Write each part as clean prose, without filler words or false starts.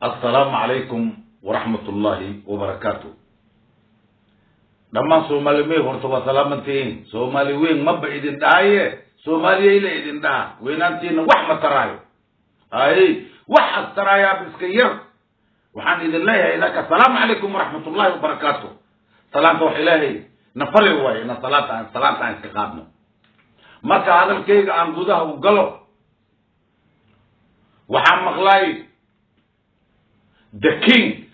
السلام عليكم ورحمة الله وبركاته. لما سومالي مي ورتوا سلامتين سومالي وين ما بعيدين داعية سومالي إلى إذن دا وين أنتين وحمة ترايو أي وحمة ترايا بسكير وحن إذن الله إليك السلام عليكم ورحمة الله وبركاته. صلاة إلهي نفري واي إن صلاة عن استقامنا ما كان هذا الكيك عن جوده وقلو وحن مغلاي the king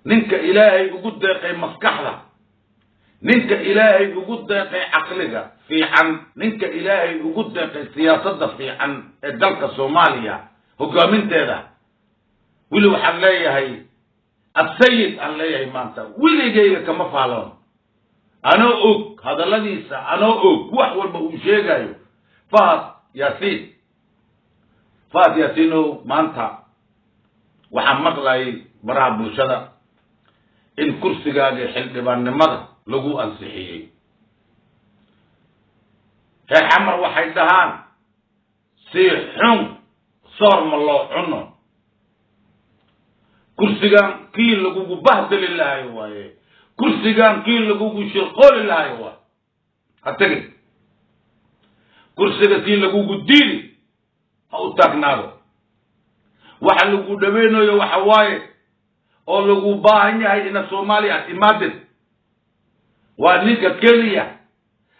ننك إلهي وجود دقي مسكحلة ننك إلهي وجود دقي عقلها في عن ننك إلهي وجود دقي سياسة في عن الدلك الصومالية هو من هذا ولو حلي هي السيد الله يمانته ولي جاي كما فعلون أنا أوك هذا الذي أنا أوك وحول بوجه جايو فات ياسينو مانتا waxaan maqlay baraha bulshada in kursigaaga xildhibaannimada lagu ansixiyay heer xamar waxay dhahaan si xun soor ma loo cuno kursigan kii lagugu bahdali lahayo waaye kursigan kii lagugu shirqooli lahayo waa ha tegin kursiga kii lagugu diidi ha u taagnaado waxa lagu dhaweynayo waxa waaye oo lagu baahan yahay in Soomaaliya imaadid waa ninka kaliya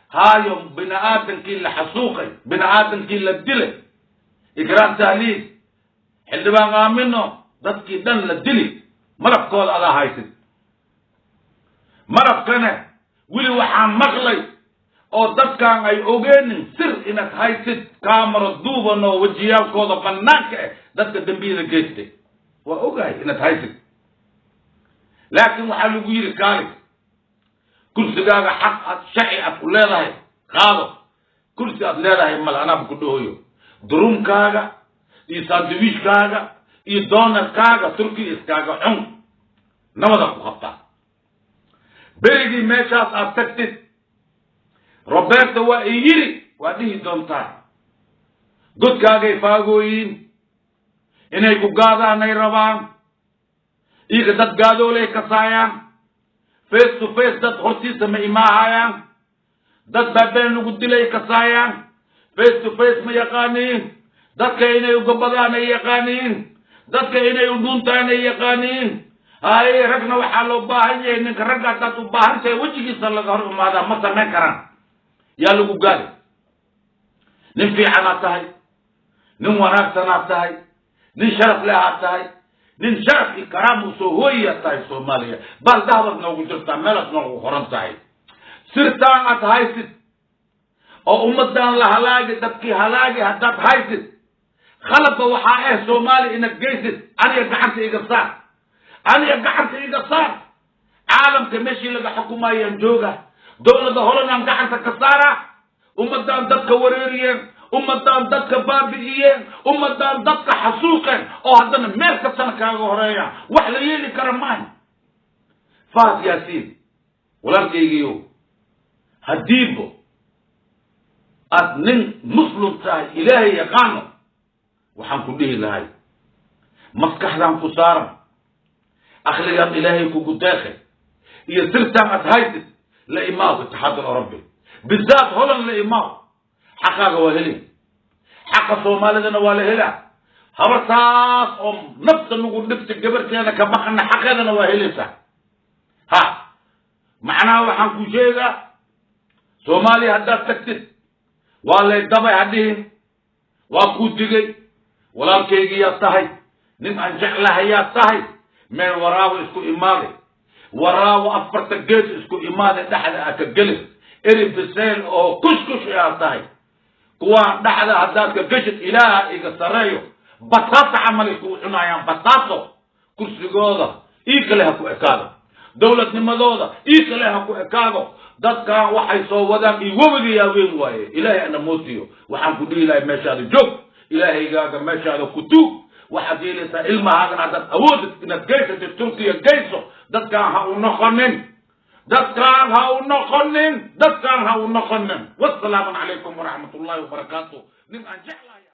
haayo bini'aadankii la xasuuqay bini'aadankii la dilay ikraan tahliil xildhibaan aamino dadkii dhan la dili marafkooda ala haysid marafkana wili waxaan maqlay oo dadkan ay ogeenin sir inaad haysid kaamara duubano wajiyaalkooda bannaanka ah dadka dambiyada geystay waa ogahay inaad haysid laakiin waxaa lagu yiri kaali kursigaaga xaq aad sharci aad u leedahay qaado kursi aad leedahay mal anaa ku dhahoyo durumkaaga iyo sandwichkaaga iyo doonarkaaga turki iskaaga cun nabada ku qabta berigii meeshaas aad tagtid Roberto waa yiri waa dhihi doontaa godkaagay faagooyin inay ku gaadaan ay rabaan iyaga dad gaadoolay ka saayaan face to face dad hortiisa ma imaahayaan dad baabeen lagu dilay ka saayaan face to face ma yaqaaniin dadka inay uga badaan ay yaqaaniin dadka inay u dhuntaan ay yaqaaniin ay ragna waxaa loo baahan yahay ninka ragga dad u baahan tahay wejigiisa laga hor imaada ma samayn karaan yaa lagu gaadi nin fiican aad tahay nin wanaagsan aad tahay nin sharaf leh aad tahay nin sharaf iyo karaam u soo hooyaad tahay Soomaaliya bal dahbad noogu jirtaa meelaad noogu qoran tahay sirtaan aad haysid oo ummadan la halaagi dadkii halaagi haddaad haysid khalabba waxaa Soomaali inaad geysid aniga gacanta iga saar caalamka meeshii laga xukumayaan jooga dowladda holanaan gacanta ka saara ummadan dadka wareeriyeen ummadan dadka baabi'iyeen ummadan dadka xasuuqeen oo haddana meel kastana kaaga horeeya wax la yeeli kara maaha faas yaasiin walaalkaygiiyo hadiibo aad nin muslim tahay ilaahay yaqaano waxaan ku dhihi lahay maskaxdan ku saaran akhligan ilaahay kugu deeqay iyo sirtaan aad haysid لا إمام الاتحاد الأوروبي بالذات هولن لا إمام حقا وهلي حق صومالي وهلا هبرتاس نفس نقول نفس الجبرت أنا كما أن حقا وهلي ها معناه وحنكو شيء صومالي هدا سكتت ولا يدبي هدين وأكو تجي ولا كيجي يستحي نم أنجح لها يستحي من وراه اسكو إمامي وراه أفرت الجيش اسكو إيمان دحد أكجلس إرب بسيل أو كشكش يا طاي كوا دحد هذاك الجيش إله إجسريو بطاط عمل يكون عنايا بطاطو كرسي جودا إيكله كو إكاغو دولة نمدودا إيكله كو إكاغو دك وحي صودا يوبي يا وين واي إلهي أنا موتيو وحنقولي لا مشهد جوك إلهي جاك مشهد كتوب وحديلي سإلما هذا عدد أودت إن الجيش التركي الجيشو دكان هاو نقنن والسلام عليكم ورحمة الله وبركاته.